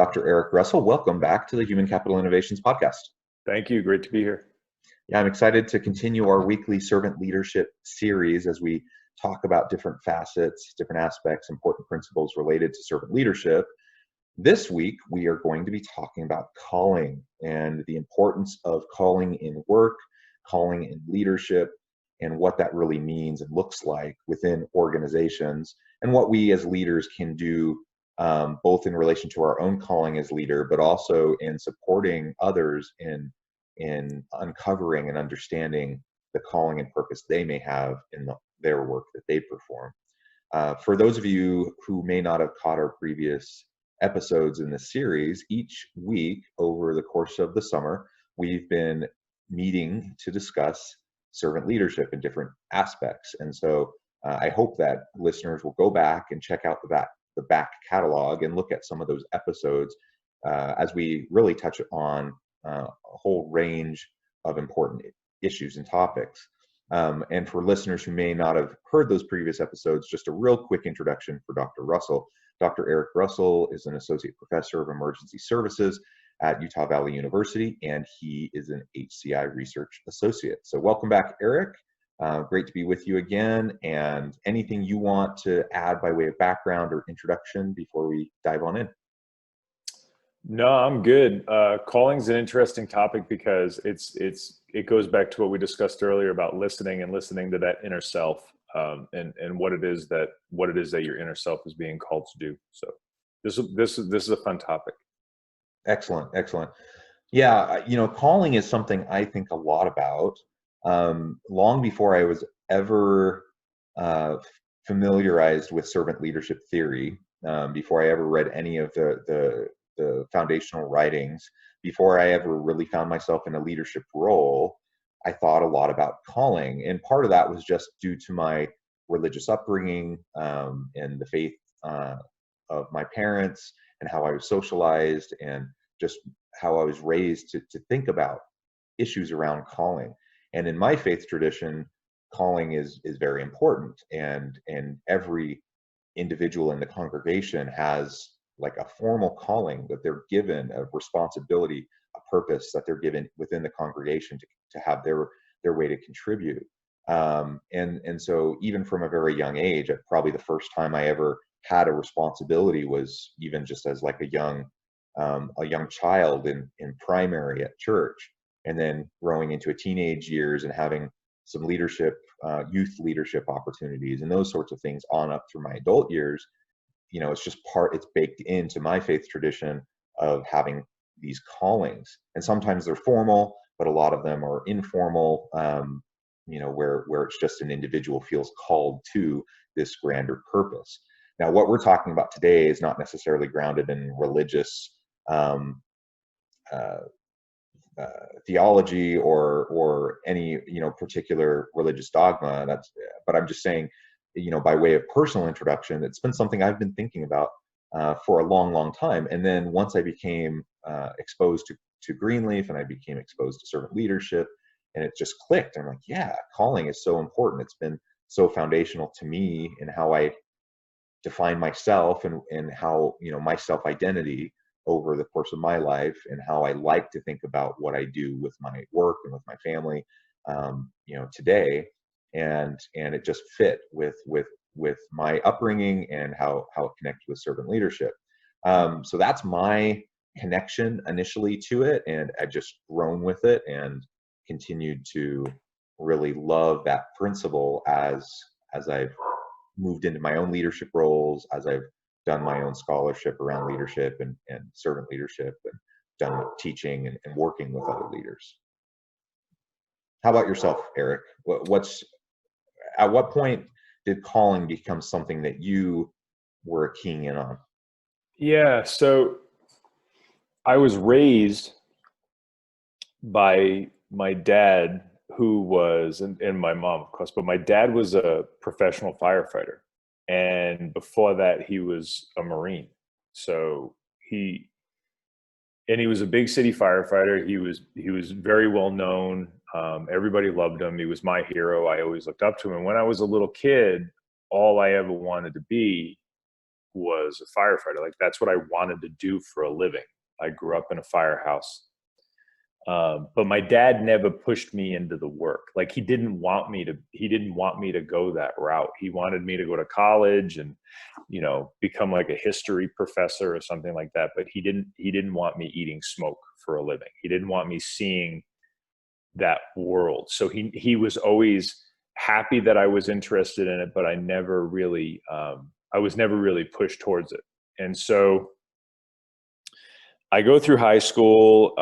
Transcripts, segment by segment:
Dr. Eric Russell, welcome back to the Human Capital Innovations podcast. Thank you. Great to be here. Yeah, I'm excited to continue our weekly servant leadership series as we talk about different facets, different aspects, important principles related to servant leadership. This week, we are going to be talking about calling and the importance of calling in work, calling in leadership, and what that really means and looks like within organizations, and what we as leaders can do both in relation to our own calling as leader, but also in supporting others in uncovering and understanding the calling and purpose they may have in their work that they perform. For those of you who may not have caught our previous episodes in this series, each week over the course of the summer, we've been meeting to discuss servant leadership in different aspects. And so I hope that listeners will go back and check out the back catalog and look at some of those episodes as we really touch on a whole range of important issues and topics. And for listeners who may not have heard those previous episodes, just a real quick introduction for Dr. Russell. Dr. Eric Russell is an associate professor of emergency services at Utah Valley University, and he is an HCI research associate. So welcome back, Eric. Great to be with you again. And anything you want to add by way of background or introduction before we dive on in? No, I'm good. Calling's an interesting topic because it goes back to what we discussed earlier about listening and listening to that inner self, and what it is that your inner self is being called to do. So this is a fun topic. Excellent. Yeah, calling is something I think a lot about. Long before I was ever familiarized with servant leadership theory, before I ever read any of the foundational writings, before I ever really found myself in a leadership role, I thought a lot about calling. And part of that was just due to my religious upbringing and the faith of my parents and how I was socialized and just how I was raised to think about issues around calling. And in my faith tradition, calling is very important, and every individual in the congregation has like a formal calling that they're given, a responsibility, a purpose that they're given within the congregation to have their way to contribute. And so even from a very young age, probably the first time I ever had a responsibility was even just as like a young child in primary at church, and then growing into a teenage years and having some leadership, youth leadership opportunities and those sorts of things on up through my adult years. It's baked into my faith tradition of having these callings. And sometimes they're formal, but a lot of them are informal, where it's just an individual feels called to this grander purpose. Now, what we're talking about today is not necessarily grounded in religious theology or any particular religious dogma. But I'm just saying, by way of personal introduction, it's been something I've been thinking about for a long time. And then once I became exposed to Greenleaf and I became exposed to servant leadership, and it just clicked. I'm like, yeah, calling is so important. It's been so foundational to me in how I define myself and how my self-identity over the course of my life, and how I like to think about what I do with my work and with my family, today, and it just fit with my upbringing and how it connects with servant leadership. So that's my connection initially to it, and I've just grown with it and continued to really love that principle as I've moved into my own leadership roles, as I've done my own scholarship around leadership and servant leadership, and done teaching and working with other leaders. How about yourself, Eric? At what point did calling become something that you were keying in on? Yeah, so I was raised by my dad, who was, and my mom, of course, but my dad was a professional firefighter. And before that, he was a Marine. So he was a big city firefighter. He was very well known. Everybody loved him. He was my hero. I always looked up to him. And when I was a little kid, all I ever wanted to be was a firefighter. Like that's what I wanted to do for a living. I grew up in a firehouse. But my dad never pushed me into the work. Like he didn't want me to go that route. He wanted me to go to college and, become like a history professor or something like that. But he didn't want me eating smoke for a living. He didn't want me seeing that world. So he was always happy that I was interested in it, but I was never really pushed towards it. And so I go through high school.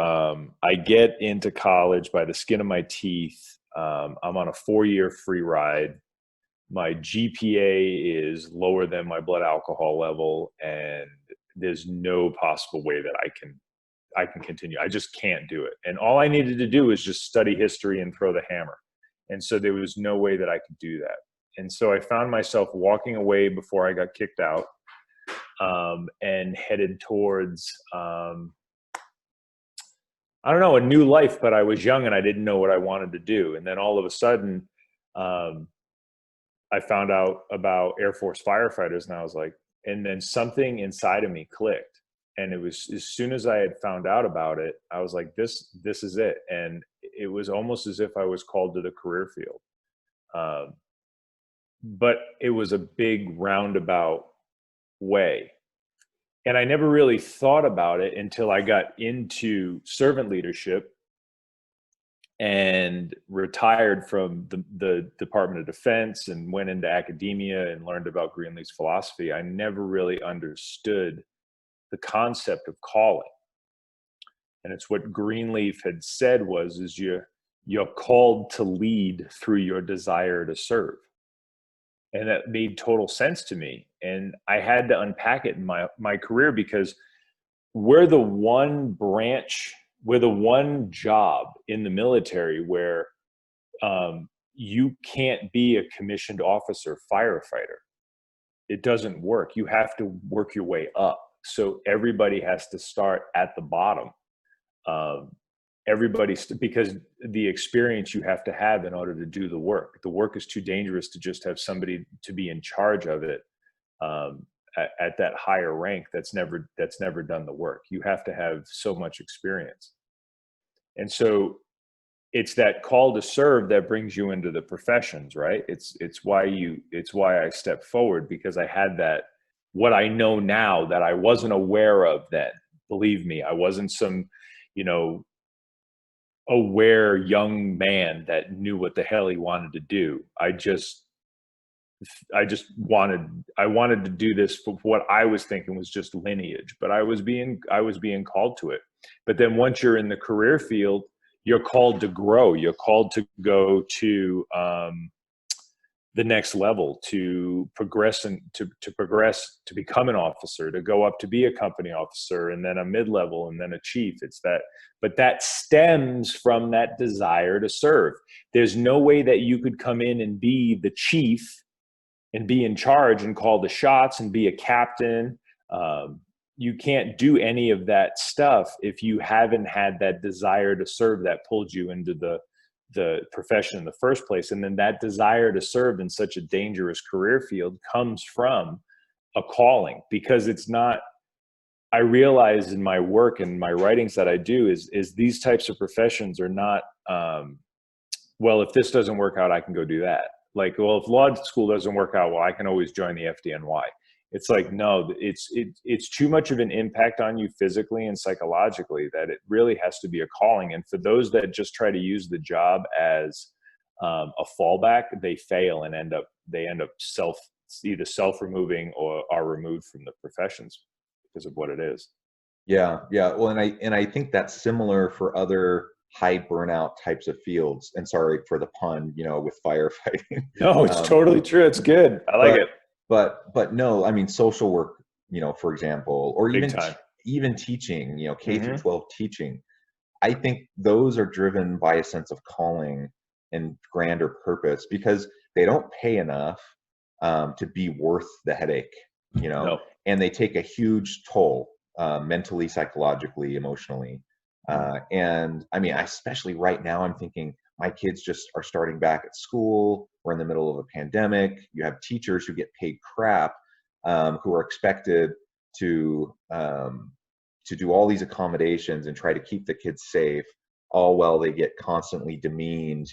I get into college by the skin of my teeth. I'm on a 4-year free ride. My GPA is lower than my blood alcohol level, and there's no possible way that I can continue. I just can't do it. And all I needed to do was just study history and throw the hammer. And so there was no way that I could do that. And so I found myself walking away before I got kicked out. And headed towards, I don't know, a new life, but I was young and I didn't know what I wanted to do. And then all of a sudden, I found out about Air Force firefighters, and I was like, and then something inside of me clicked. And it was, as soon as I had found out about it, I was like, this is it. And it was almost as if I was called to the career field. But it was a big roundabout way. And I never really thought about it until I got into servant leadership and retired from the Department of Defense and went into academia and learned about Greenleaf's philosophy. I never really understood the concept of calling. And it's what Greenleaf had said is you're called to lead through your desire to serve. And that made total sense to me. And I had to unpack it in my career, because we're the one job in the military where you can't be a commissioned officer firefighter. It doesn't work. You have to work your way up. So everybody has to start at the bottom. Because the experience you have to have in order to do the work. The work is too dangerous to just have somebody to be in charge of it at that higher rank that's never done the work. You have to have so much experience. And so it's that call to serve that brings you into the professions, right? It's why I stepped forward, because I had that, what I know now that I wasn't aware of then. Believe me, I wasn't some, aware young man that knew what the hell he wanted to do. I wanted to do this for what I was thinking was just lineage, but I was being called to it. But then once you're in the career field, you're called to grow. You're called to go to the next level, to progress and to become an officer, to go up to be a company officer, and then a mid-level, and then a chief. But that stems from that desire to serve. There's no way that you could come in and be the chief and be in charge and call the shots and be a captain. You can't do any of that stuff if you haven't had that desire to serve that pulled you into the profession in the first place. And then that desire to serve in such a dangerous career field comes from a calling, because it's not, I realize in my work and my writings that I do is these types of professions are not, well, if this doesn't work out, I can go do that. Like, well, if law school doesn't work out, well, I can always join the FDNY. It's like, no, it's too much of an impact on you physically and psychologically that it really has to be a calling. And for those that just try to use the job as a fallback, they fail and end up either self-removing or are removed from the professions because of what it is. Yeah. Well, and I think that's similar for other high burnout types of fields. And sorry for the pun, with firefighting. No, it's totally true. It's good. I like it. But no, I mean, social work, for example, or even teaching, K through 12 teaching. I think those are driven by a sense of calling and grander purpose, because they don't pay enough to be worth the headache, No. And they take a huge toll mentally, psychologically, emotionally. And I mean, especially right now, I'm thinking my kids just are starting back at school. We're in the middle of a pandemic. You have teachers who get paid crap. who are expected to do all these accommodations and try to keep the kids safe, all while they get constantly demeaned,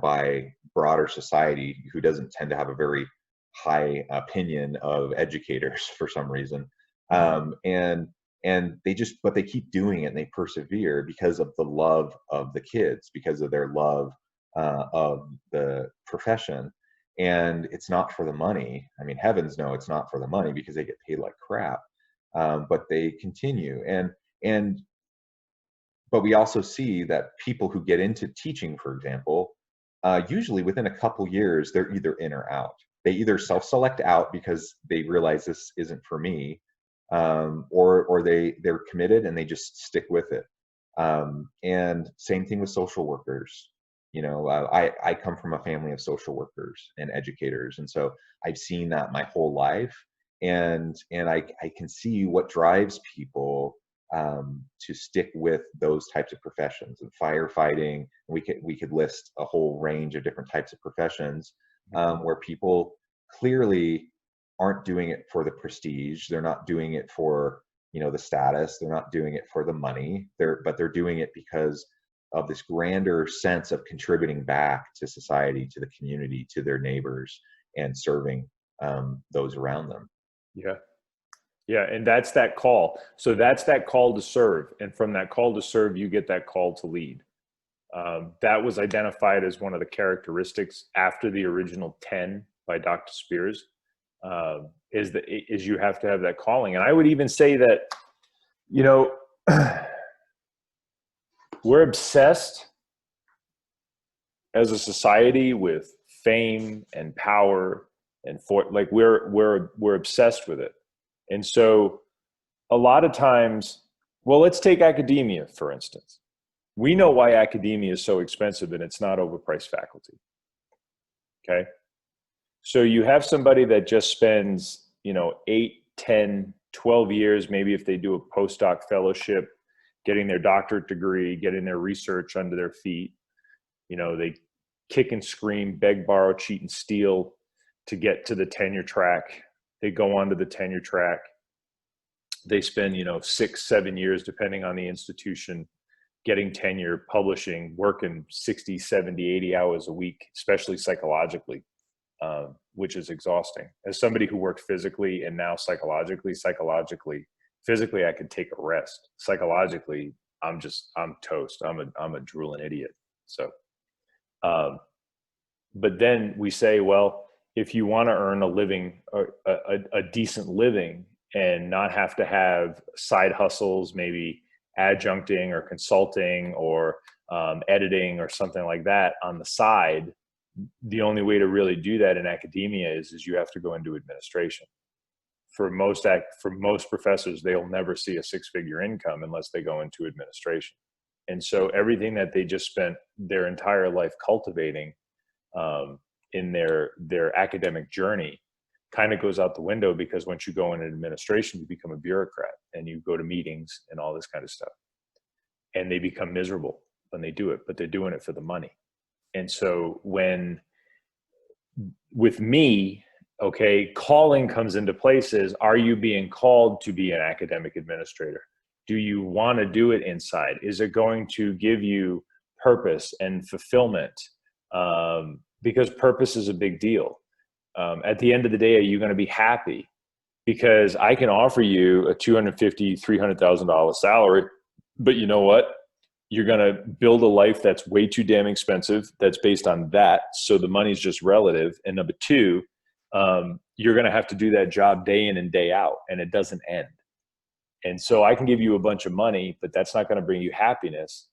by broader society, who doesn't tend to have a very high opinion of educators for some reason. And but they keep doing it, and they persevere because of the love of the kids, because of their love of the profession. And it's not for the money. I mean, heavens no, it's not for the money, because they get paid like crap. But they continue. But we also see that people who get into teaching, for example, usually within a couple years, they're either in or out. They either self-select out because they realize this isn't for me, or they're committed and they just stick with it. And same thing with social workers. I come from a family of social workers and educators, and so I've seen that my whole life, and I can see what drives people to stick with those types of professions. And firefighting, we could list a whole range of different types of professions where people clearly aren't doing it for the prestige. They're not doing it for the status. They're not doing it for the money. But they're doing it because of this grander sense of contributing back to society, to the community, to their neighbors, and serving those around them. Yeah, and that's that call. So that's that call to serve, and from that call to serve, you get that call to lead. That was identified as one of the characteristics after the original 10 by Dr. Spears. Is you have to have that calling. And I would even say that, we're obsessed as a society with fame and power, and we're obsessed with it. And so a lot of times, well, let's take academia, for instance. We know why academia is so expensive, and it's not overpriced faculty. Okay. So you have somebody that just spends, 8, 10, 12 years, maybe if they do a postdoc fellowship, getting their doctorate degree, getting their research under their feet. They kick and scream, beg, borrow, cheat, and steal to get to the tenure track. They go on to the tenure track. They spend, 6, 7 years, depending on the institution, getting tenure, publishing, working 60, 70, 80 hours a week, especially psychologically, which is exhausting. As somebody who worked physically and now psychologically, physically, I could take a rest. Psychologically, I'm toast. I'm a drooling idiot. So, but then we say, well, if you want to earn a living, a decent living, and not have to have side hustles, maybe adjuncting or consulting or editing or something like that on the side, the only way to really do that in academia is you have to go into administration. For most professors, they'll never see a 6-figure income unless they go into administration. And so everything that they just spent their entire life cultivating in their academic journey kind of goes out the window, because once you go into administration, you become a bureaucrat and you go to meetings and all this kind of stuff. And they become miserable when they do it, but they're doing it for the money. And so with me, okay, calling comes into places. Are you being called to be an academic administrator? Do you want to do it inside? Is it going to give you purpose and fulfillment? Because purpose is a big deal. At the end of the day, are you going to be happy? Because I can offer you a $250,000, $300,000 salary, but you know what? You're going to build a life that's way too damn expensive. That's based on that. So the money's just relative. And number two, you're going to have to do that job day in and day out, and it doesn't end. And so I can give you a bunch of money, but that's not going to bring you happiness.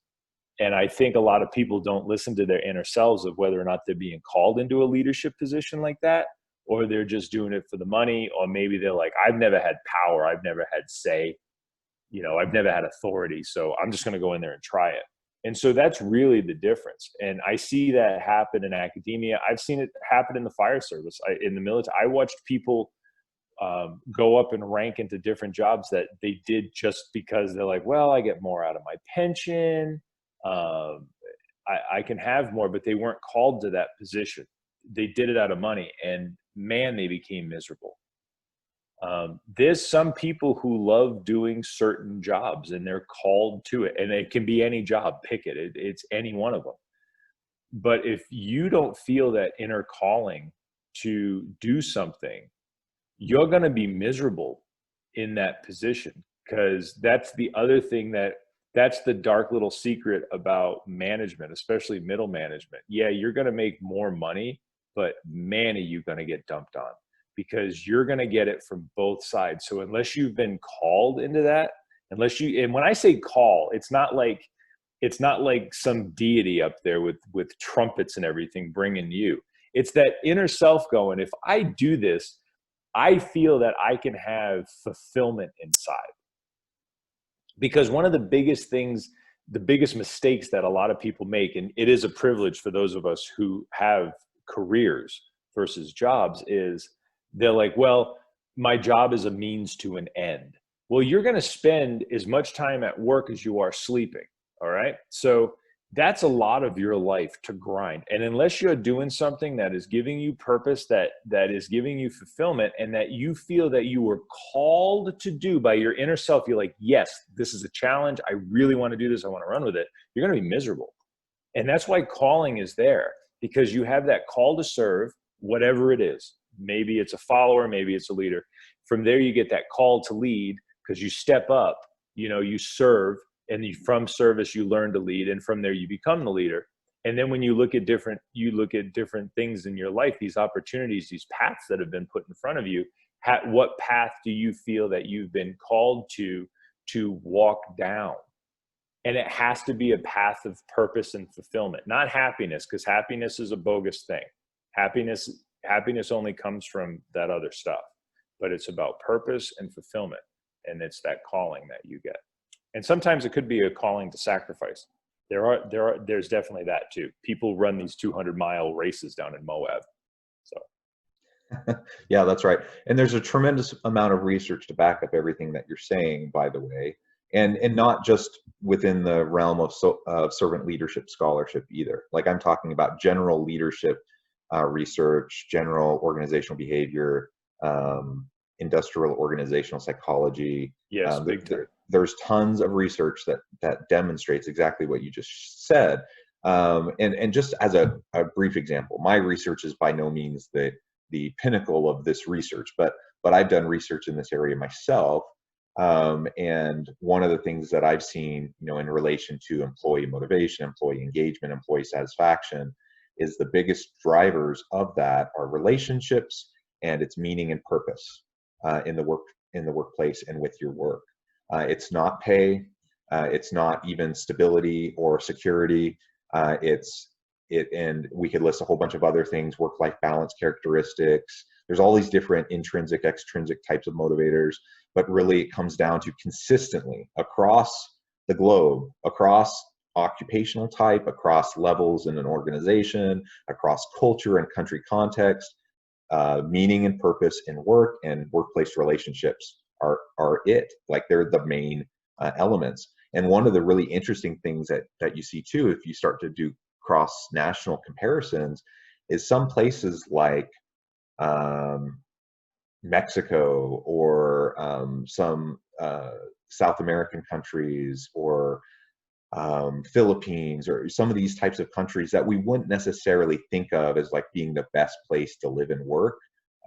And I think a lot of people don't listen to their inner selves of whether or not they're being called into a leadership position like that, or they're just doing it for the money. Or maybe they're like, I've never had power. I've never had say, I've never had authority. So I'm just going to go in there and try it. And so that's really the difference. And I see that happen in academia. I've seen it happen in the fire service, in the military. I watched people go up and rank into different jobs that they did just because they're like, well, I get more out of my pension. I can have more, but they weren't called to that position. they did it out of money, and man, they became miserable. There's some people who love doing certain jobs and they're called to it, and it can be any job. Pick it. It's any one of them. But if you don't feel that inner calling to do something, you're going to be miserable in that position, because that's the other thing that's the dark little secret about management, especially middle management. Yeah, you're going to make more money, but man, are you going to get dumped on, because you're going to get it from both sides. So unless you've been called into that, and when I say call, it's not like some deity up there with trumpets and everything bringing you. It's that inner self going, if I do this, I feel that I can have fulfillment inside. Because one of the biggest things, the biggest mistakes that a lot of people make, and it is a privilege for those of us who have careers versus jobs, is they're like, well, my job is a means to an end. Well, you're going to spend as much time at work as you are sleeping. All right. So that's a lot of your life to grind. And unless you're doing something that is giving you purpose, that is giving you fulfillment, and that you feel that you were called to do by your inner self, you're like, yes, this is a challenge. I really want to do this. I want to run with it. You're going to be miserable. And that's why calling is there, because you have that call to serve, whatever it is. Maybe it's a follower, maybe it's a leader. From there, you get that call to lead, because you step up, you serve. And from service, you learn to lead. And from there, you become the leader. And then when you look at different things in your life, these opportunities, these paths that have been put in front of you, what path do you feel that you've been called to walk down? And it has to be a path of purpose and fulfillment, not happiness, because happiness is a bogus thing. Happiness only comes from that other stuff, but it's about purpose and fulfillment. And it's that calling that you get. And sometimes it could be a calling to sacrifice. There's definitely that too. People run these 200-mile races down in Moab. So. Yeah, that's right. And there's a tremendous amount of research to back up everything that you're saying, by the way, and not just within the realm of servant leadership scholarship either. Like, I'm talking about general leadership research, general organizational behavior, industrial organizational psychology. Yes, big time. There's tons of research that demonstrates exactly what you just said. And just as a brief example, my research is by no means the pinnacle of this research, but I've done research in this area myself. And one of the things that I've seen, in relation to employee motivation, employee engagement, employee satisfaction, is the biggest drivers of that are relationships and its meaning and purpose in the workplace and with your work. It's not pay. It's not even stability or security. And we could list a whole bunch of other things, work-life balance characteristics. There's all these different intrinsic, extrinsic types of motivators, but really it comes down to consistently across the globe, across occupational type, across levels in an organization, across culture and country context, meaning and purpose in work and workplace relationships are it. Like, they're the main elements. And one of the really interesting things that you see too, if you start to do cross-national comparisons, is some places like Mexico or some South American countries, or Philippines, or some of these types of countries that we wouldn't necessarily think of as like being the best place to live and work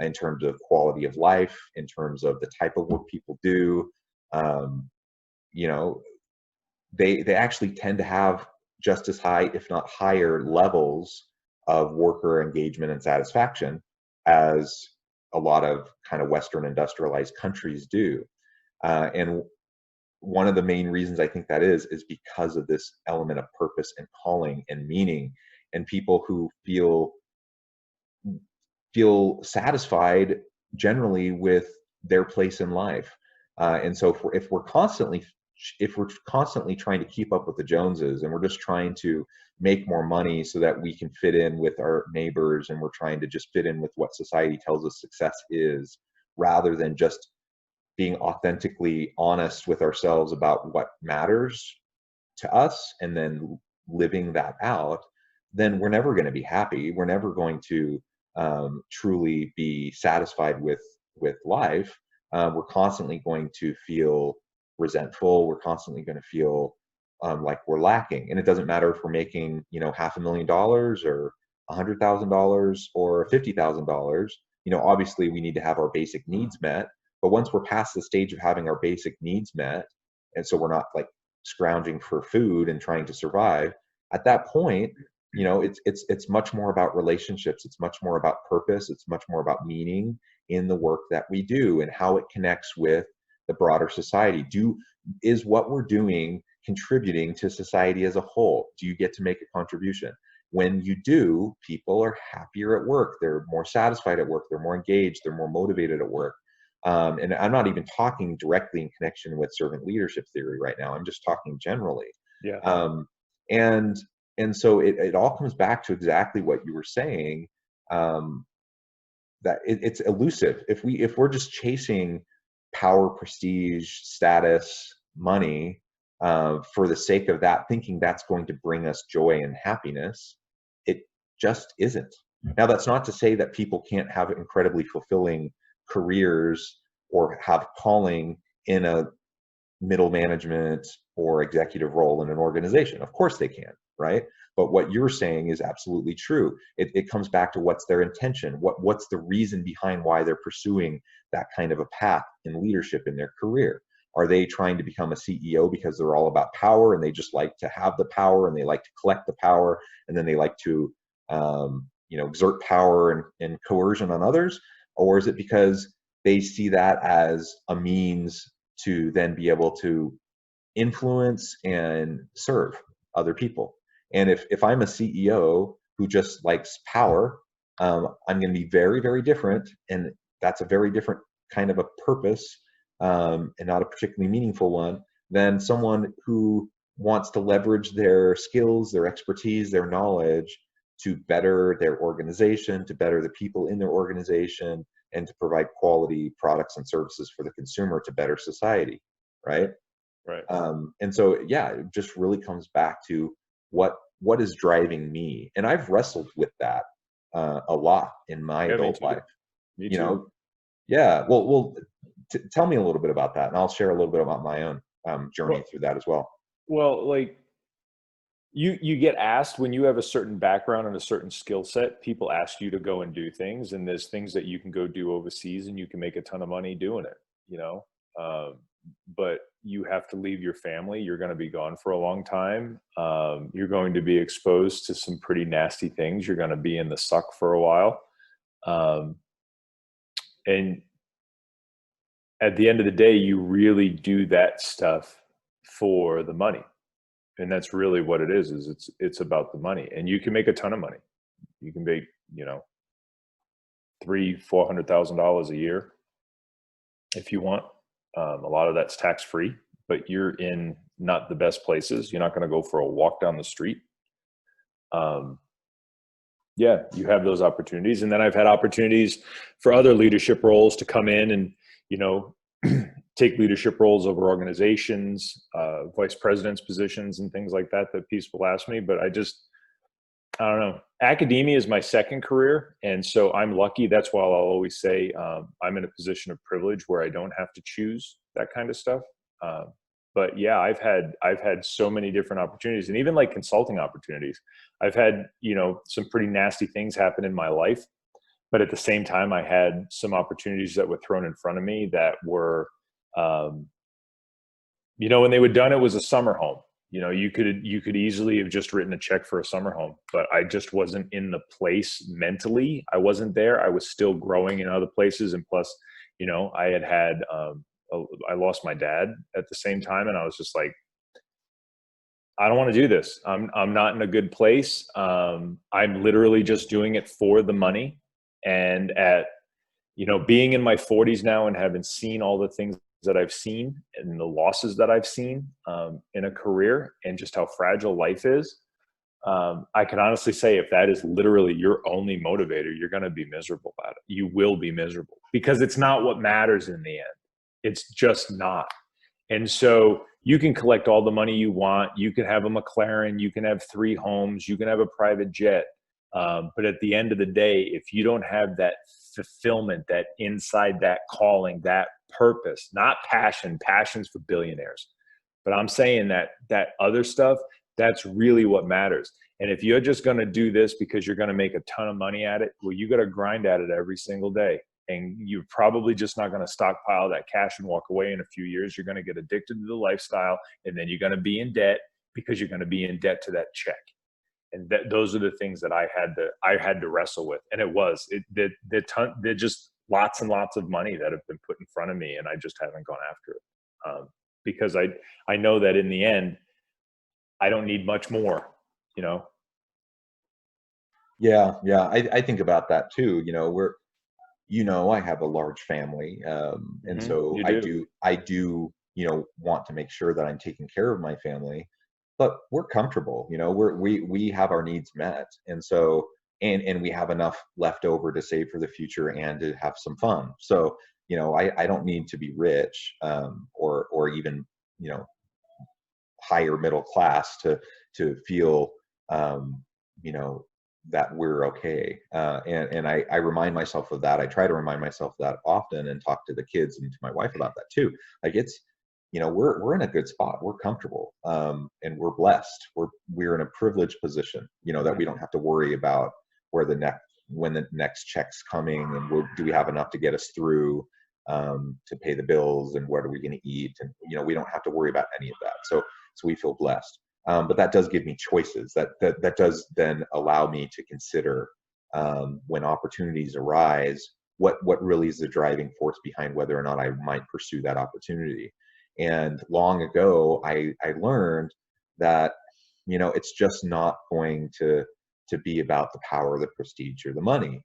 in terms of quality of life, in terms of the type of work people do. They actually tend to have just as high, if not higher, levels of worker engagement and satisfaction as a lot of kind of Western industrialized countries do. And one of the main reasons I think that is because of this element of purpose and calling and meaning, and people who feel satisfied generally with their place in life. And so if we're constantly trying to keep up with the Joneses, and we're just trying to make more money so that we can fit in with our neighbors, and we're trying to just fit in with what society tells us success is, rather than just being authentically honest with ourselves about what matters to us and then living that out, then we're never going to be happy. We're never going to truly be satisfied with life. We're constantly going to feel resentful. We're constantly going to feel like we're lacking. And it doesn't matter if we're making, you know, $500,000 or $100,000 or $50,000. You know, obviously we need to have our basic needs met. But once we're past the stage of having our basic needs met, and so we're not like scrounging for food and trying to survive, at that point, you know, it's much more about relationships. It's much more about purpose. It's much more about meaning in the work that we do and how it connects with the broader society. Is what we're doing contributing to society as a whole? Do you get to make a contribution? When you do, people are happier at work. They're more satisfied at work. They're more engaged. They're more motivated at work. And I'm not even talking directly in connection with servant leadership theory right now. I'm just talking generally. Yeah. And so it all comes back to exactly what you were saying, that it's elusive. If we're just chasing power, prestige, status, money, for the sake of that, thinking that's going to bring us joy and happiness, it just isn't. Now, that's not to say that people can't have incredibly fulfilling careers or have calling in a middle management or executive role in an organization. Of course they can, right? But what you're saying is absolutely true. It comes back to what's their intention, what's the reason behind why they're pursuing that kind of a path in leadership in their career. Are they trying to become a CEO because they're all about power and they just like to have the power and they like to collect the power and then they like to exert power and coercion on others? Or is it because they see that as a means to then be able to influence and serve other people? And if I'm a CEO who just likes power, I'm going to be very, very different. And that's a very different kind of a purpose, and not a particularly meaningful one, than someone who wants to leverage their skills, their expertise, their knowledge to better their organization, to better the people in their organization, and to provide quality products and services for the consumer to better society, right? Right. And so, yeah, it just really comes back to what is driving me. And I've wrestled with that a lot in my adult life. Me you too. know, yeah. Well, tell me a little bit about that, and I'll share a little bit about my own journey through that as well. Well, like you get asked when you have a certain background and a certain skill set, people ask you to go and do things, and there's things that you can go do overseas and you can make a ton of money doing it, you know? But you have to leave your family. You're going to be gone for a long time. You're going to be exposed to some pretty nasty things. You're going to be in the suck for a while. And at the end of the day, you really do that stuff for the money. And that's really what it is it's about the money. And you can make a ton of money. You can make, $300,000-$400,000 a year if you want. A lot of that's tax free, but you're in not the best places. You're not going to go for a walk down the street. Yeah, you have those opportunities. And then I've had opportunities for other leadership roles to come in and, take leadership roles over organizations, vice president's positions and things like that people ask me. But I don't know. Academia is my second career. And so I'm lucky. That's why I'll always say I'm in a position of privilege where I don't have to choose that kind of stuff. But yeah, I've had so many different opportunities, and even like consulting opportunities. I've had, some pretty nasty things happen in my life. But at the same time, I had some opportunities that were thrown in front of me that were, when they were done, it was a summer home. You could easily have just written a check for a summer home, but I just wasn't in the place mentally. I wasn't there. I was still growing in other places. And plus, I lost my dad at the same time. And I was just like, I don't want to do this. I'm not in a good place. I'm literally just doing it for the money. And at, being in my 40s now and having seen all the things that I've seen and the losses that I've seen in a career and just how fragile life is, I can honestly say if that is literally your only motivator, you're going to be miserable at it. You will be miserable because it's not what matters in the end. It's just not. And so you can collect all the money you want. You can have a McLaren, you can have 3 homes, you can have a private jet. But at the end of the day, if you don't have that fulfillment, that inside, that calling, that purpose, not passion, passion's for billionaires. But I'm saying that other stuff, that's really what matters. And if you're just going to do this because you're going to make a ton of money at it, well, you got to grind at it every single day. And you're probably just not going to stockpile that cash and walk away in a few years. You're going to get addicted to the lifestyle, and then you're going to be in debt because you're going to be in debt to that check. And those are the things that I had to wrestle with. And they're just lots and lots of money that have been put in front of me, and I just haven't gone after it. Because I know that in the end, I don't need much more, you know? Yeah. I think about that too. I have a large family. And so I do, want to make sure that I'm taking care of my family, but we're comfortable, we have our needs met. And so, and we have enough left over to save for the future and to have some fun. So, I don't need to be rich, or even, higher middle class to feel, that we're okay. And I remind myself of that. I try to remind myself of that often, and talk to the kids and to my wife about that too. Like, it's, we're in a good spot. We're comfortable, and we're blessed. We're in a privileged position, that we don't have to worry about when the next check's coming, and do we have enough to get us through, to pay the bills, and what are we going to eat, and we don't have to worry about any of that. So we feel blessed. But that does give me choices. That does then allow me to consider, when opportunities arise, what really is the driving force behind whether or not I might pursue that opportunity. And long ago, I learned that, it's just not going to be about the power, the prestige, or the money.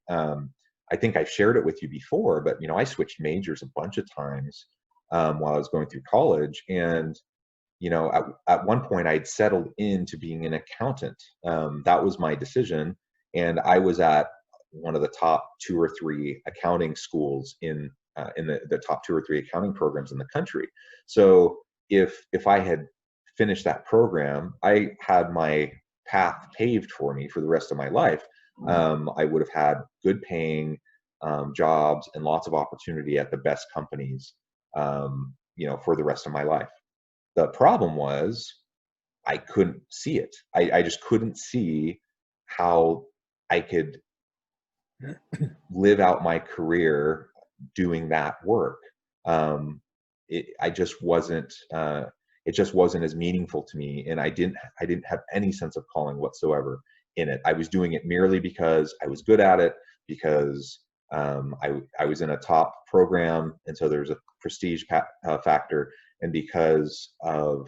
I think I've shared it with you before, but I switched majors a bunch of times, while I was going through college. And at one point I'd settled into being an accountant. That was my decision. And I was at one of the top 2 or 3 accounting schools in the top 2 or 3 accounting programs in the country. So if I had finished that program, I had my path paved for me for the rest of my life. I would have had good paying, jobs and lots of opportunity at the best companies, for the rest of my life. The problem was I couldn't see it. I just couldn't see how I could live out my career doing that work. It just wasn't as meaningful to me, and I didn't have any sense of calling whatsoever in it. I was doing it merely because I was good at it, because I was in a top program, and so there's a prestige factor, and because of,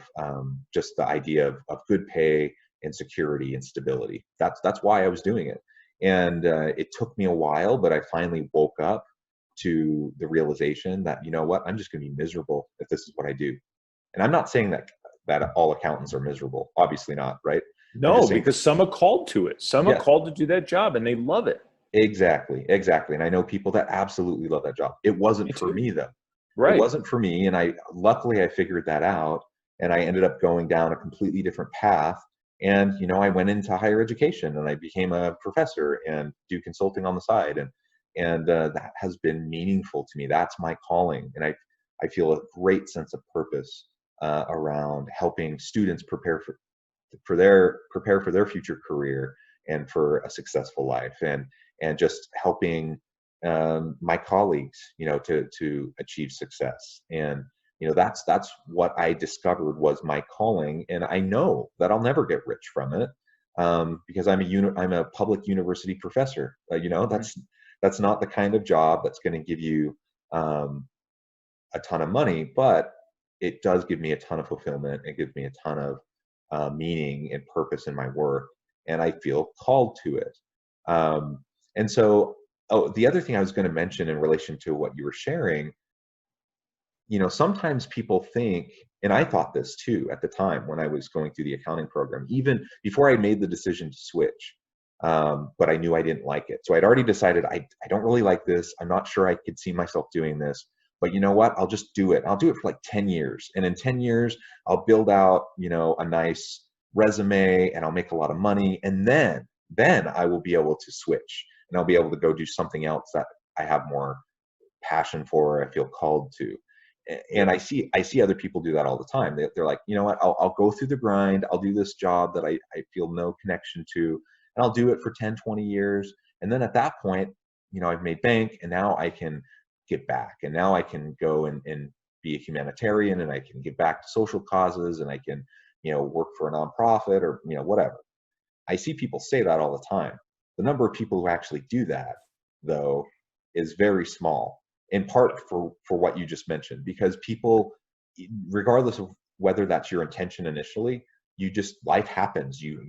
just the idea of good pay and security and stability. That's why I was doing it. And it took me a while, but I finally woke up to the realization that, I'm just going to be miserable if this is what I do. And I'm not saying that all accountants are miserable. Obviously not, right? No, because some are called to it. Some are called to do that job, and they love it. Exactly. And I know people that absolutely love that job. It wasn't for me though. Right. It wasn't for me. And luckily I figured that out, and I ended up going down a completely different path. And, I went into higher education, and I became a professor and do consulting on the side. And that has been meaningful to me. That's my calling. And I feel a great sense of purpose, around helping students prepare for their future career and for a successful life, and just helping, my colleagues, to achieve success. And that's what I discovered was my calling, and I know that I'll never get rich from it, because I'm a public university professor. That's not the kind of job that's going to give you, a ton of money, but it does give me a ton of fulfillment. It gives me a ton of meaning and purpose in my work, and I feel called to it. And so, the other thing I was going to mention in relation to what you were sharing, sometimes people think, and I thought this too at the time when I was going through the accounting program, even before I made the decision to switch, but I knew I didn't like it. So I'd already decided I don't really like this. I'm not sure I could see myself doing this, but you know what? I'll just do it. I'll do it for like 10 years. And in 10 years, I'll build out, a nice resume and I'll make a lot of money. And then I will be able to switch and I'll be able to go do something else that I have more passion for, or I feel called to. And I see other people do that all the time. They're like, you know what, I'll go through the grind. I'll do this job that I feel no connection to, and I'll do it for 10, 20 years. And then at that point, I've made bank, and now I can give back. And now I can go and be a humanitarian, and I can give back to social causes, and I can, work for a nonprofit or, whatever. I see people say that all the time. The number of people who actually do that, though, is very small, in part for what you just mentioned, because people, regardless of whether that's your intention initially, life happens. You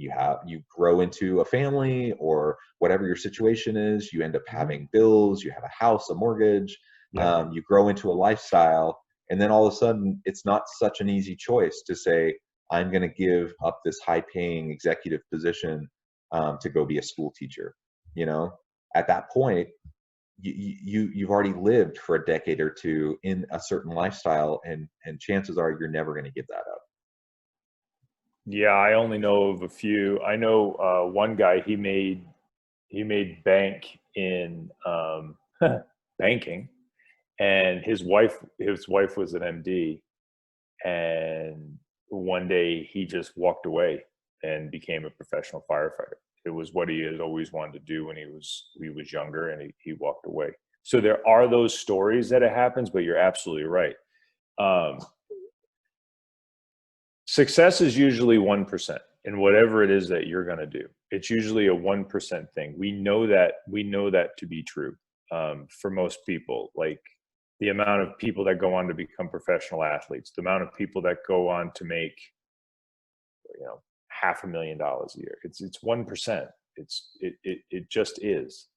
grow into a family, or whatever your situation is, you end up having bills, you have a house, a mortgage, you grow into a lifestyle, and then all of a sudden it's not such an easy choice to say, I'm going to give up this high-paying executive position to go be a school teacher. At that point, you've already lived for a decade or two in a certain lifestyle, and chances are you're never going to give that up. Yeah, I only know of a few. I know one guy, he made bank in banking, and his wife was an MD, and one day he just walked away and became a professional firefighter. It was what he had always wanted to do when he was younger, and he walked away. So there are those stories that it happens, but you're absolutely right. Success is usually 1% in whatever it is that you're going to do. It's usually a 1% thing. We know that to be true for most people. Like the amount of people that go on to become professional athletes, the amount of people that go on to make, $500,000 a year. It's 1%. It just is.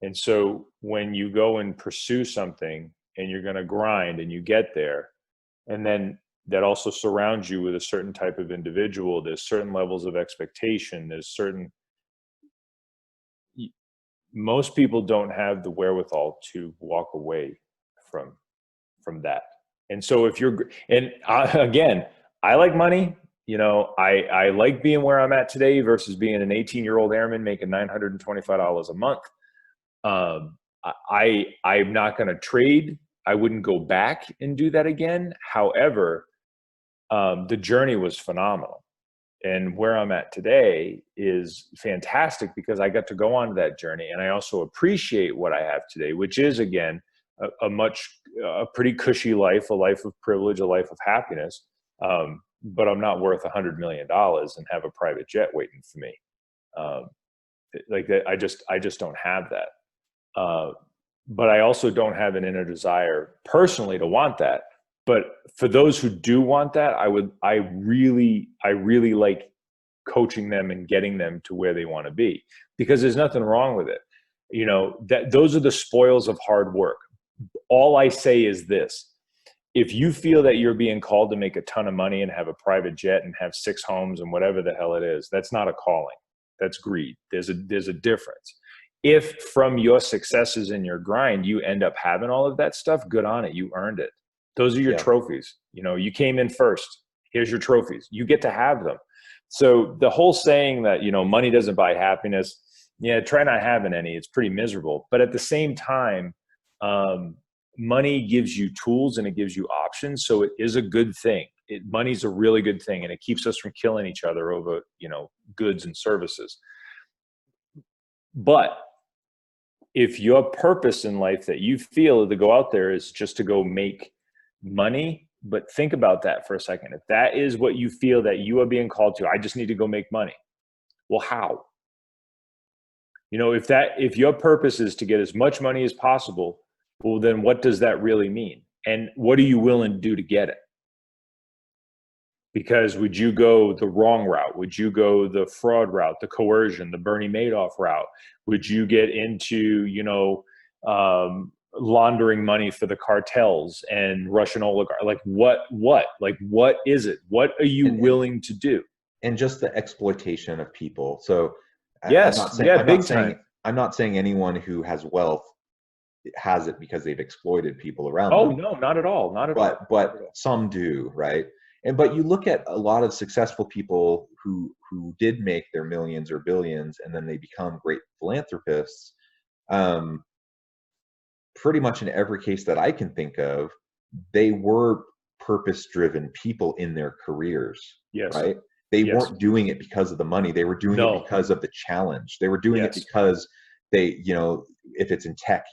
And so when you go and pursue something and you're going to grind and you get there, and then that also surrounds you with a certain type of individual, there's certain levels of expectation, most people don't have the wherewithal to walk away from that. And so again, I like money. I like being where I'm at today versus being an 18-year-old airman making $925 a month. I'm not going to trade. I wouldn't go back and do that again. However, the journey was phenomenal. And where I'm at today is fantastic because I got to go on that journey. And I also appreciate what I have today, which is, again, a pretty cushy life, a life of privilege, a life of happiness. But I'm not worth $100 million and have a private jet waiting for me. Like that, I just don't have that. But I also don't have an inner desire personally to want that. But for those who do want that, I really like coaching them and getting them to where they want to be, because there's nothing wrong with it. Those are the spoils of hard work. All I say is this: if you feel that you're being called to make a ton of money and have a private jet and have 6 homes and whatever the hell it is, that's not a calling. That's greed. There's a difference. If from your successes in your grind, you end up having all of that stuff, good on it. You earned it. Those are your trophies. You came in first. Here's your trophies. You get to have them. So the whole saying that, money doesn't buy happiness, try not having any. It's pretty miserable. But at the same time, money gives you tools and it gives you options. So it is a good thing. Money's a really good thing, and it keeps us from killing each other over, goods and services. But if your purpose in life that you feel to go out there is just to go make money, but think about that for a second. If that is what you feel that you are being called to, I just need to go make money. Well, how? If your purpose is to get as much money as possible, well, then what does that really mean? And what are you willing to do to get it? Because would you go the wrong route? Would you go the fraud route, the coercion, the Bernie Madoff route? Would you get into, laundering money for the cartels and Russian oligarchs? Like what? Like what is it? What are you willing to do? And just the exploitation of people. So I'm not saying anyone who has wealth has it because they've exploited people around Oh them. no, not at all, not at all. But some do, right? But you look at a lot of successful people who did make their millions or billions, and then they become great philanthropists. Pretty much in every case that I can think of, they were purpose-driven people in their careers, Yes. right? They Yes. weren't doing it because of the money. They were doing No. it because of the challenge. They were doing it Yes. because they, if it's in tech,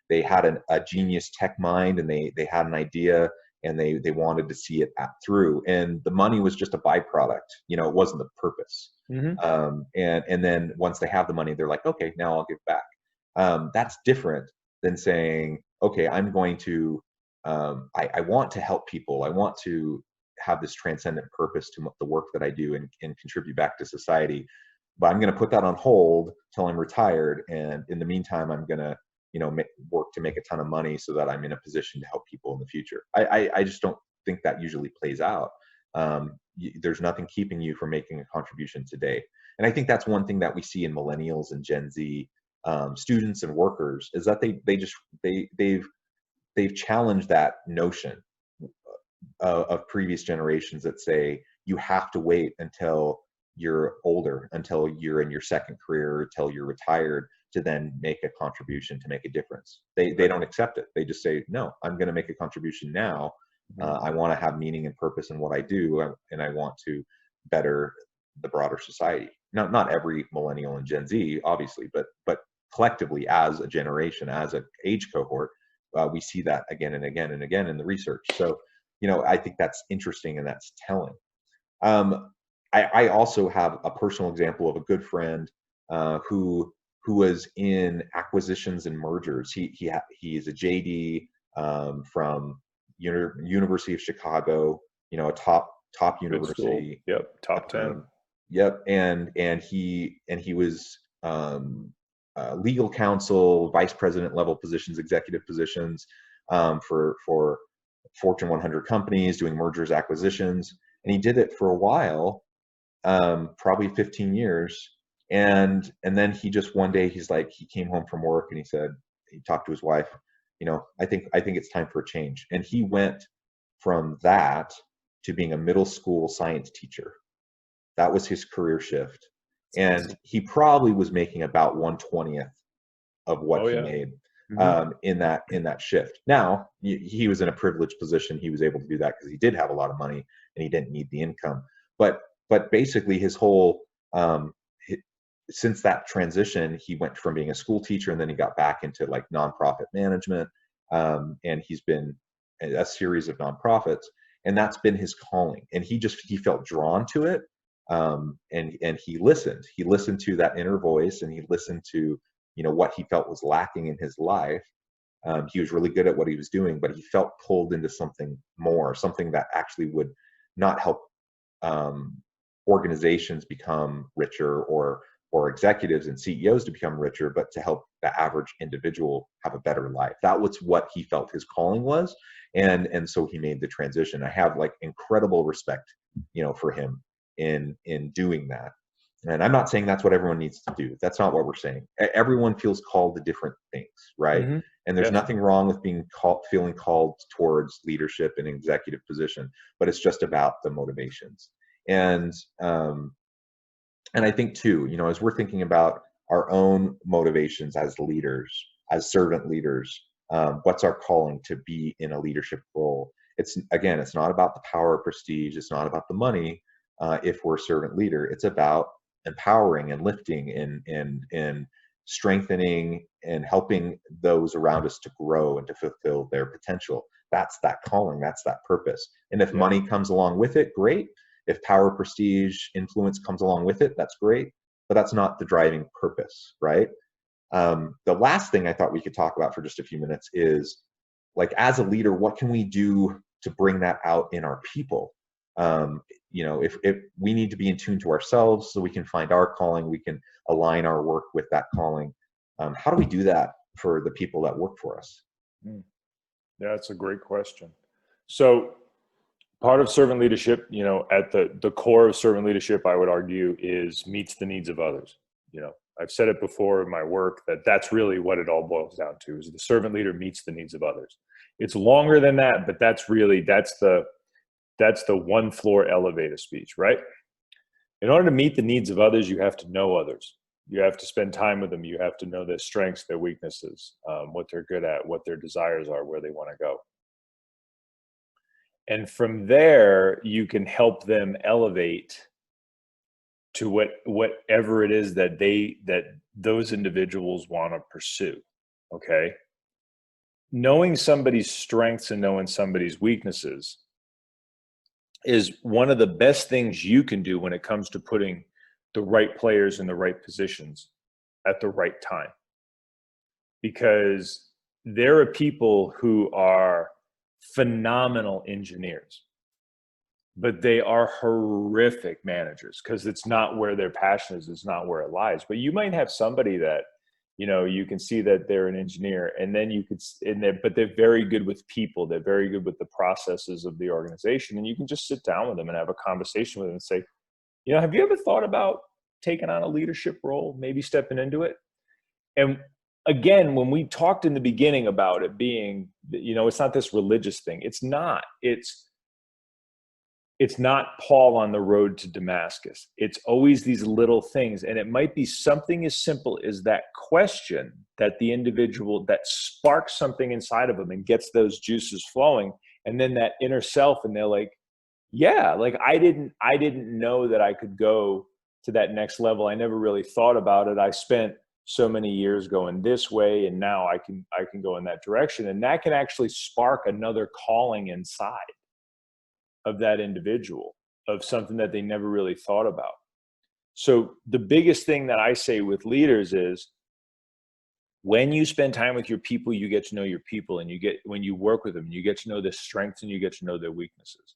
they had a genius tech mind, and they had an idea, and they wanted to see it through. And the money was just a byproduct. It wasn't the purpose. Mm-hmm. And then once they have the money, they're like, okay, now I'll give back. That's different than saying, okay, I'm going to, I want to help people. I want to have this transcendent purpose to the work that I do and contribute back to society. But I'm going to put that on hold till I'm retired. And in the meantime, I'm going to, work to make a ton of money so that I'm in a position to help people in the future. I just don't think that usually plays out. There's nothing keeping you from making a contribution today. And I think that's one thing that we see in millennials and Gen Z students and workers, is that they've challenged that notion of previous generations that say you have to wait until you're older, until you're in your second career, until you're retired, to then make a contribution, to make a difference. They don't accept it. They just say, no, I'm going to make a contribution now. I want to have meaning and purpose in what I do, and I want to better the broader society. Not every millennial and Gen Z, obviously, but collectively as a generation, as an age cohort, we see that again and again and again in the research. So, I think that's interesting and that's telling. I also have a personal example of a good friend who was in acquisitions and mergers. He is a JD from University of Chicago, a top university. Yep, top 10. Yep, and he was legal counsel, vice president level positions, executive positions for Fortune 100 companies, doing mergers, acquisitions, and he did it for a while, probably 15 years. And then he just one day, he came home from work and he talked to his wife, I think it's time for a change. And he went from that to being a middle school science teacher. That was his career shift. And he probably was making about 1/20th of what he made in that shift. Now, he was in a privileged position. He was able to do that because he did have a lot of money and he didn't need the income. But basically his whole, since that transition, he went from being a school teacher, and then he got back into like nonprofit management. And he's been a series of nonprofits, and that's been his calling. And he felt drawn to it. And he listened to that inner voice, and he listened to, what he felt was lacking in his life. He was really good at what he was doing, but he felt pulled into something more, something that actually would not help organizations become richer, or executives and CEOs to become richer, but to help the average individual have a better life. That was what he felt his calling was. And so he made the transition. I have like incredible respect, for him in doing that. And I'm not saying that's what everyone needs to do. That's not what we're saying. Everyone feels called to different things, right? Mm-hmm. And there's nothing wrong with feeling called towards leadership and executive position, but it's just about the motivations. And I think too, as we're thinking about our own motivations as leaders, as servant leaders, what's our calling to be in a leadership role? It's not about the power or prestige. It's not about the money. If we're a servant leader, it's about empowering and lifting and strengthening and helping those around us to grow and to fulfill their potential. That's that calling. That's that purpose. And if money comes along with it, great. If power, prestige, influence comes along with it, that's great. But that's not the driving purpose, right? The last thing I thought we could talk about for just a few minutes is, like, as a leader, what can we do to bring that out in our people? If we need to be in tune to ourselves so we can find our calling, we can align our work with that calling. How do we do that for the people that work for us? Yeah, that's a great question. So part of servant leadership, at the core of servant leadership, I would argue, is meets the needs of others. I've said it before in my work that that's really what it all boils down to, is the servant leader meets the needs of others. It's longer than that, but that's the one floor elevator speech, right? In order to meet the needs of others, you have to know others. You have to spend time with them. You have to know their strengths, their weaknesses, what they're good at, what their desires are, where they want to go. And from there, you can help them elevate to whatever it is that those individuals want to pursue. Okay. Knowing somebody's strengths and knowing somebody's weaknesses is one of the best things you can do when it comes to putting the right players in the right positions at the right time. Because there are people who are phenomenal engineers, but they are horrific managers because it's not where their passion is. It's not where it lies. But you might have somebody that, you can see that they're an engineer, and then but they're very good with people. They're very good with the processes of the organization. And you can just sit down with them and have a conversation with them and say, have you ever thought about taking on a leadership role, maybe stepping into it? And again, when we talked in the beginning about it being, it's not this religious thing. It's not. It's not Paul on the road to Damascus. It's always these little things. And it might be something as simple as that question that the individual, that sparks something inside of them and gets those juices flowing. And then that inner self, and they're like, yeah, like I didn't know that I could go to that next level. I never really thought about it. I spent so many years going this way, and now I can go in that direction. And that can actually spark another calling inside of that individual, of something that they never really thought about. So the biggest thing that I say with leaders is, when you spend time with your people, you get to know your people, and when you work with them, you get to know their strengths and you get to know their weaknesses.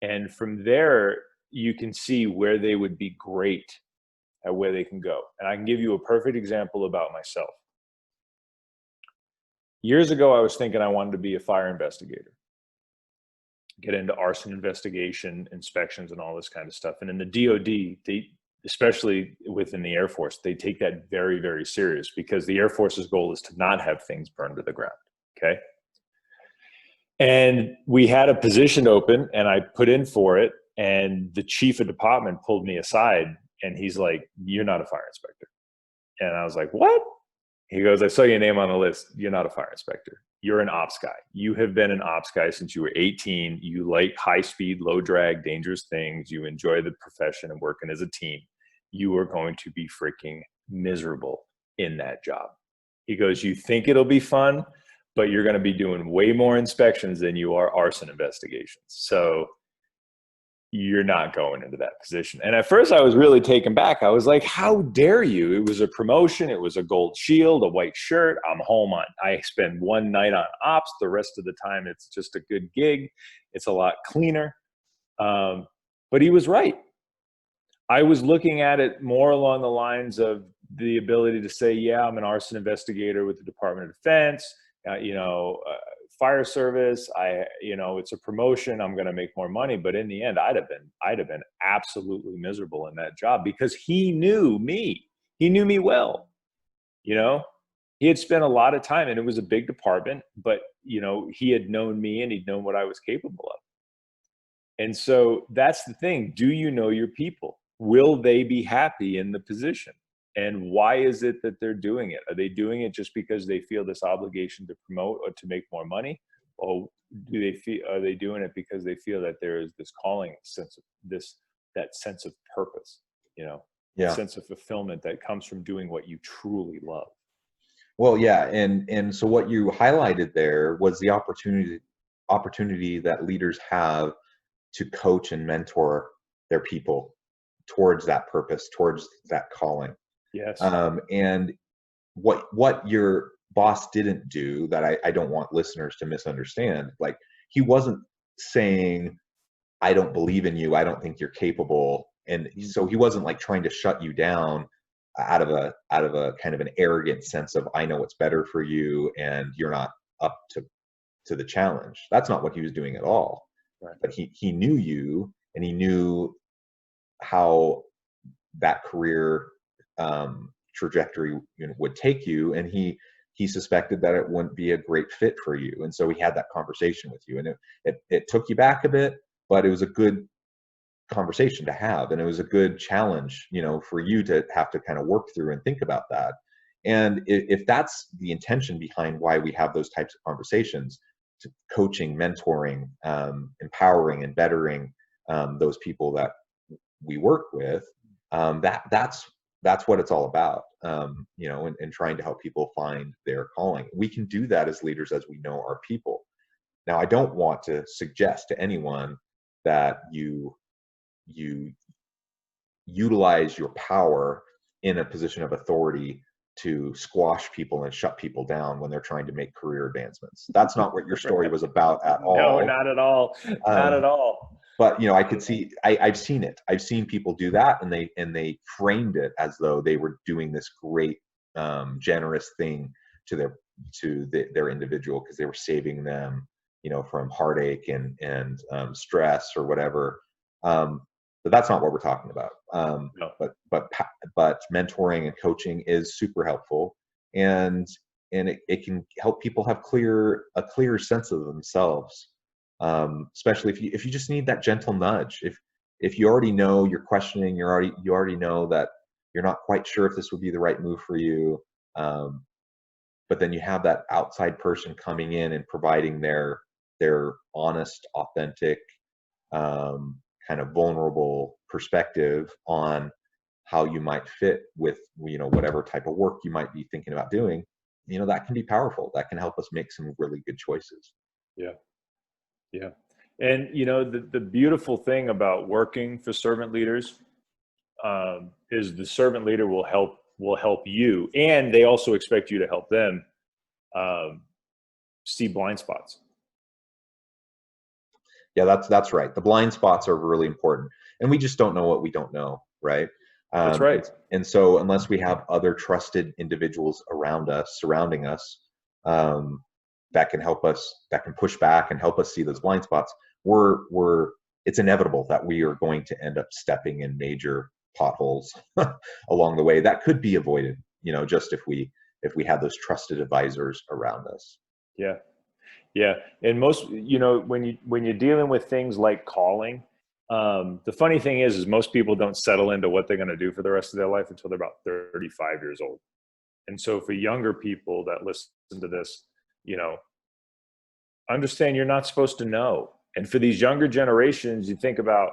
And from there, you can see where they would be great at, where they can go. And I can give you a perfect example about myself. Years ago, I was thinking I wanted to be a fire investigator, get into arson investigation, inspections, and all this kind of stuff. And in the DOD, especially within the Air Force, they take that very, very serious, because the Air Force's goal is to not have things burned to the ground. Okay. And we had a position open, and I put in for it, and the chief of department pulled me aside, and he's like, "You're not a fire inspector." And I was like, "What?" He goes, "I saw your name on the list. You're not a fire inspector. You're an ops guy. You have been an ops guy since you were 18. You like high speed, low drag, dangerous things. You enjoy the profession and working as a team. You are going to be freaking miserable in that job." He goes, "You think it'll be fun, but you're going to be doing way more inspections than you are arson investigations. So you're not going into that position." And at first I was really taken back. I was like, "How dare you?" It was a promotion. It was a gold shield, a white shirt. I'm home I spend one night on ops. The rest of the time, it's just a good gig. It's a lot cleaner. But he was right. I was looking at it more along the lines of the ability to say, yeah, I'm an arson investigator with the Department of Defense, fire service. It's a promotion. I'm going to make more money. But in the end, I'd have been absolutely miserable in that job, because he knew me. He knew me well. He had spent a lot of time, and it was a big department, but he had known me, and he'd known what I was capable of. And so that's the thing. Do you know your people? Will they be happy in the position? And why is it that they're doing it? Are they doing it just because they feel this obligation to promote or to make more money? Or are they doing it because they feel that there is this calling sense of that sense of purpose, sense of fulfillment that comes from doing what you truly love? Well, yeah. And so what you highlighted there was the opportunity that leaders have to coach and mentor their people towards that purpose, towards that calling. Yes. And what your boss didn't do, that I don't want listeners to misunderstand, like, he wasn't saying, "I don't believe in you. I don't think you're capable." And so he wasn't like trying to shut you down out of a kind of an arrogant sense of, "I know what's better for you and you're not up to the challenge." That's not what he was doing at all. Right. But he knew you, and he knew how that career trajectory would take you, and he suspected that it wouldn't be a great fit for you. And so he had that conversation with you, and it took you back a bit, but it was a good conversation to have, and it was a good challenge, for you to have to kind of work through and think about that. And if that's the intention behind why we have those types of conversations, to coaching, mentoring, empowering and bettering those people that we work with, that's what it's all about, and trying to help people find their calling. We can do that as leaders as we know our people. Now, I don't want to suggest to anyone that you utilize your power in a position of authority to squash people and shut people down when they're trying to make career advancements. That's not what your story was about at all. No, not at all. Not at all. But I could see, I've seen it. I've seen people do that, and they framed it as though they were doing this great, generous thing to their individual, because they were saving them, from heartache and stress or whatever. But that's not what we're talking about. No. But mentoring and coaching is super helpful, and it can help people have a clearer sense of themselves. Especially if you just need that gentle nudge. If you already know you're questioning, you already know that you're not quite sure if this would be the right move for you, but then you have that outside person coming in and providing their honest, authentic, kind of vulnerable perspective on how you might fit with whatever type of work you might be thinking about doing. That can be powerful. That can help us make some really good choices. Yeah. Yeah. And, the beautiful thing about working for servant leaders is the servant leader will help you, and they also expect you to help them see blind spots. Yeah, that's right. The blind spots are really important, and we just don't know what we don't know, right? That's right. And so unless we have other trusted individuals surrounding us, that can help us, that can push back and help us see those blind spots, it's inevitable that we are going to end up stepping in major potholes along the way that could be avoided, just if we have those trusted advisors around us. Yeah. Yeah. And most, when you're dealing with things like calling, the funny thing is most people don't settle into what they're going to do for the rest of their life until they're about 35 years old. And so for younger people that listen to this, understand you're not supposed to know. And for these younger generations, you think about,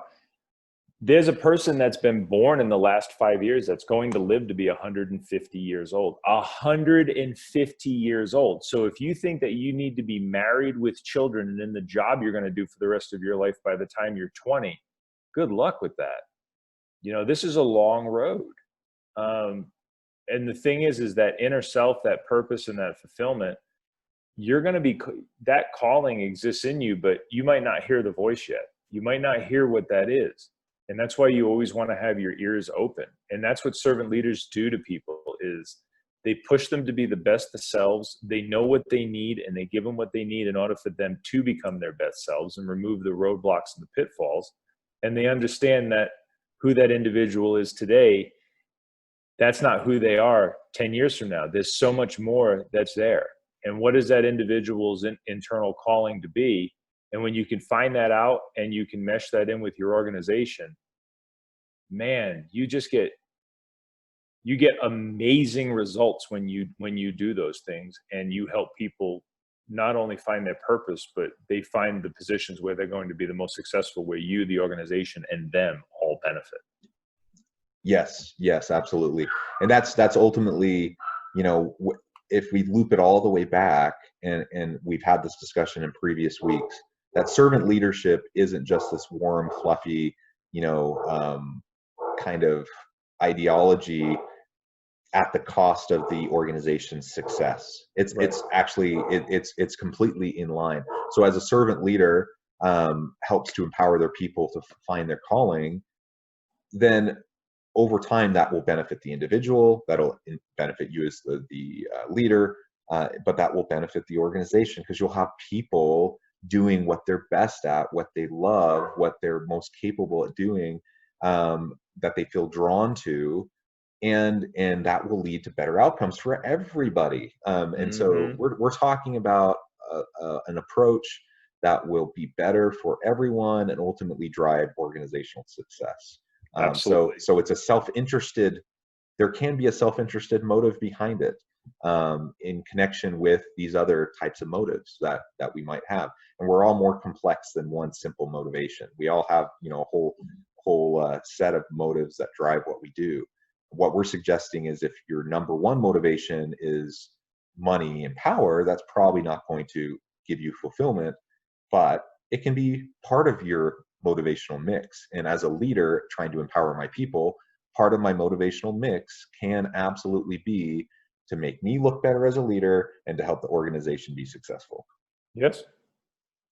there's a person that's been born in the last 5 years that's going to live to be 150 years old. 150 years old. So if you think that you need to be married with children and in the job you're going to do for the rest of your life by the time you're 20, good luck with that. This is a long road. And the thing is that inner self, that purpose and that fulfillment, you're going to be, that calling exists in you, but you might not hear the voice yet. You might not hear what that is. And that's why you always want to have your ears open. And that's what servant leaders do to people, is they push them to be the best themselves. They know what they need, and they give them what they need in order for them to become their best selves and remove the roadblocks and the pitfalls. And they understand that who that individual is today, that's not who they are 10 years from now. There's so much more that's there. And what is that individual's internal calling to be? And when you can find that out and you can mesh that in with your organization, man, you get amazing results when you do those things, and you help people not only find their purpose, but they find the positions where they're going to be the most successful, where you, the organization, and them all benefit. Yes, absolutely. And that's ultimately, if we loop it all the way back, and we've had this discussion in previous weeks, that servant leadership isn't just this warm, fluffy, kind of ideology at the cost of the organization's success. It's actually it's completely in line. So as a servant leader helps to empower their people to find their calling, then over time that will benefit the individual, that'll benefit you as the leader, but that will benefit the organization, because you'll have people doing what they're best at, what they love, what they're most capable at doing, that they feel drawn to, and that will lead to better outcomes for everybody. And so we're talking about an approach that will be better for everyone and ultimately drive organizational success. Absolutely. So it's a self-interested, there can be a self-interested motive behind it, in connection with these other types of motives that we might have. And we're all more complex than one simple motivation. We all have, you know, a whole set of motives that drive what we do. What we're suggesting is if your number one motivation is money and power, that's probably not going to give you fulfillment, but it can be part of your motivational mix. And as a leader trying to empower my people, part of my motivational mix can absolutely be to make me look better as a leader and to help the organization be successful. Yes,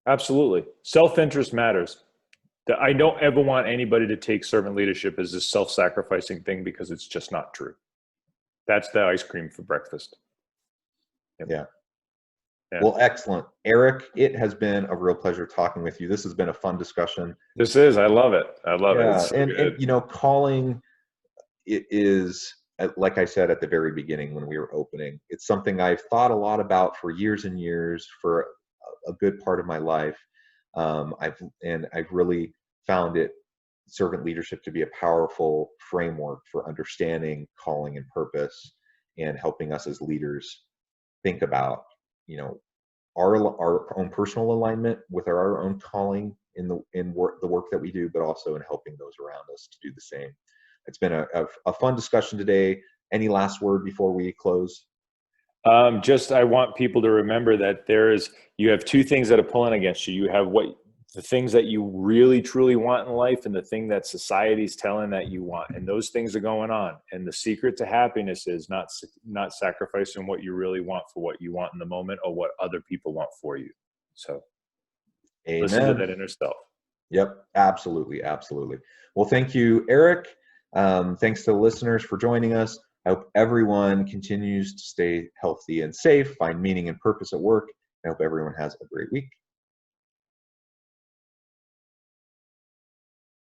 absolutely. Self-interest matters. I don't ever want anybody to take servant leadership as a self-sacrificing thing, because it's just not true. That's the ice cream for breakfast. Yeah. Well, excellent. Eric, it has been a real pleasure talking with you. This has been a fun discussion. This is, I love it. I love it. It's so and, you know, calling it is, like I said at the very beginning when we were opening, it's something I've thought a lot about for years and years, for a good part of my life. I've really found servant leadership to be a powerful framework for understanding calling and purpose, and helping us as leaders think about, you know, our own personal alignment with our own calling in the work that we do, but also in helping those around us to do the same. It's been a fun discussion today. Any last word before we close? Just, I want people to remember that you have two things that are pulling against you. You have the things that you really truly want in life, and the thing that society's telling that you want. And those things are going on. And the secret to happiness is not sacrificing what you really want for what you want in the moment, or what other people want for you. So Amen. Listen to that inner self. Yep, absolutely, absolutely. Well, thank you, Eric. Thanks to the listeners for joining us. I hope everyone continues to stay healthy and safe, find meaning and purpose at work. I hope everyone has a great week.